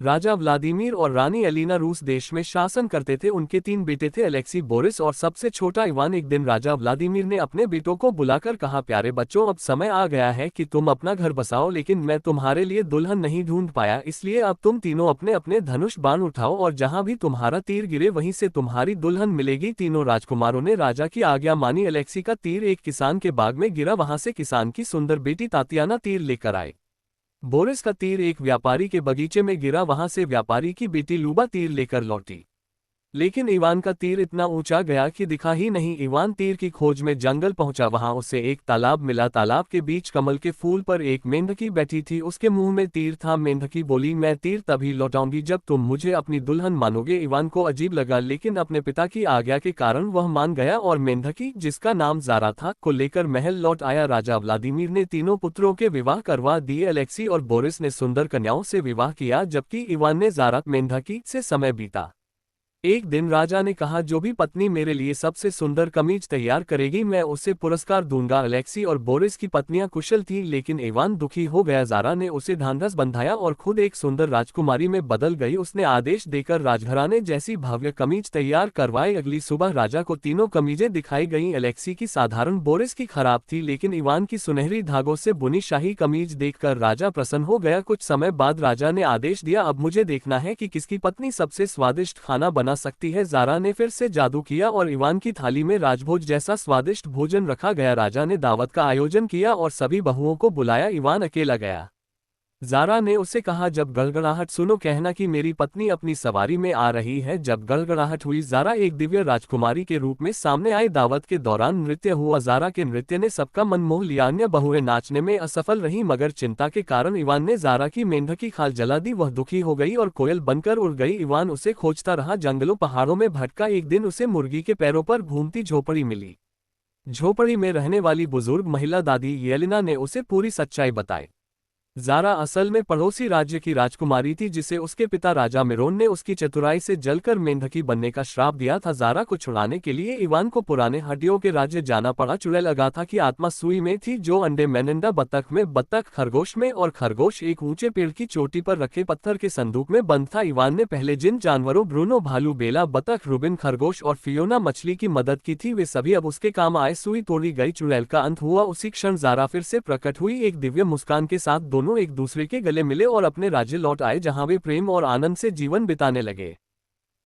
राजा Vladimir और रानी Elina रूस देश में शासन करते थे। उनके 3 बेटे थे, अलेक्सी, बोरिस और सबसे छोटा इवान। एक दिन राजा व्लादिमीर ने अपने बेटों को बुलाकर कहा, प्यारे बच्चों, अब समय आ गया है कि तुम अपना घर बसाओ, लेकिन मैं तुम्हारे लिए दुल्हन नहीं ढूंढ पाया, इसलिए अब तुम तीनों अपने अपने धनुष बाण उठाओ और जहां भी तुम्हारा तीर गिरे वहीं से तुम्हारी दुल्हन मिलेगी। तीनों राजकुमारों ने राजा की आज्ञा मानी। अलेक्सी का तीर एक किसान के बाग में गिरा, वहां से किसान की सुंदर बेटी तातियाना तीर लेकर आए। बोरिस का तीर एक व्यापारी के बगीचे में गिरा, वहां से व्यापारी की बेटी लूबा तीर लेकर लौटी। लेकिन इवान का तीर इतना ऊंचा गया कि दिखा ही नहीं। इवान तीर की खोज में जंगल पहुंचा, वहां उसे एक तालाब मिला। तालाब के बीच कमल के फूल पर एक मेंढकी बैठी थी, उसके मुंह में तीर था। मेंढकी बोली, मैं तीर तभी लौटाऊंगी जब तुम मुझे अपनी दुल्हन मानोगे। इवान को अजीब लगा, लेकिन अपने पिता की आज्ञा के कारण वह मान गया और मेंढकी, जिसका नाम जारा था, को लेकर महल लौट आया। राजा व्लादिमीर ने तीनों पुत्रों के विवाह करवा दिए। अलेक्सी और बोरिस ने सुंदर कन्याओं से विवाह किया, जबकि इवान ने जारा, मेंढकी से समय बीता। एक दिन राजा ने कहा, जो भी पत्नी मेरे लिए सबसे सुंदर कमीज तैयार करेगी मैं उसे पुरस्कार दूंगा। अलेक्सी और बोरिस की पत्नियां कुशल थीं, लेकिन इवान दुखी हो गया। जारा ने उसे ढांढस बंधाया और खुद एक सुंदर राजकुमारी में बदल गई। उसने आदेश देकर राजघराने जैसी भव्य कमीज तैयार करवाई। अगली सुबह राजा को तीनों कमीजें दिखाई गईं। अलेक्सी की साधारण, बोरिस की खराब थी, लेकिन इवान की सुनहरी धागों से बुनी शाही कमीज देखकर राजा प्रसन्न हो गया। कुछ समय बाद राजा ने आदेश दिया, अब मुझे देखना है कि किसकी पत्नी सबसे स्वादिष्ट खाना बना सकती है। जारा ने फिर से जादू किया और इवान की थाली में राजभोज जैसा स्वादिष्ट भोजन रखा गया। राजा ने दावत का आयोजन किया और सभी बहुओं को बुलाया। इवान अकेला गया। जारा ने उसे कहा, जब गड़गड़ाहट सुनो कहना कि मेरी पत्नी अपनी सवारी में आ रही है। जब गड़गड़ाहट हुई, जारा एक दिव्य राजकुमारी के रूप में सामने आई। दावत के दौरान नृत्य हुआ। जारा के नृत्य ने सबका मन मोह लिया। अन्य बहुएं नाचने में असफल रहीं, मगर चिंता के कारण इवान ने जारा की मेंढकी खाल जला दी। वह दुखी हो गई और कोयल बनकर उड़ गई। इवान उसे खोजता रहा, जंगलों पहाड़ों में भटका। एक दिन उसे मुर्गी के पैरों पर घूमती झोपड़ी मिली। झोपड़ी में रहने वाली बुजुर्ग महिला दादी येलिना ने उसे पूरी सच्चाई बताई। जारा असल में पड़ोसी राज्य की राजकुमारी थी, जिसे उसके पिता राजा मिरोन ने उसकी चतुराई से जलकर मेंढकी बनने का श्राप दिया था। जारा को छुड़ाने के लिए इवान को पुराने हड्डियों के राज्य जाना पड़ा। चुड़ैल अगाथा की आत्मा सुई में थी, जो अंडे मेनिंडा बत्तख में, बत्तख खरगोश में और खरगोश एक ऊंचे पेड़ की चोटी पर रखे पत्थर के संदूक में बंद था। इवान ने पहले जिन जानवरों, ब्रूनो भालू, बेला बत्तख, रूबिन खरगोश और फियोना मछली की मदद की थी, वे सभी अब उसके काम आए। सुई तोड़ी गई, चुड़ैल का अंत हुआ। उसी क्षण जारा फिर से प्रकट हुई, एक दिव्य मुस्कान के साथ। दोनों एक दूसरे के गले मिले और अपने राज्य लौट आए, जहां वे प्रेम और आनंद से जीवन बिताने लगे।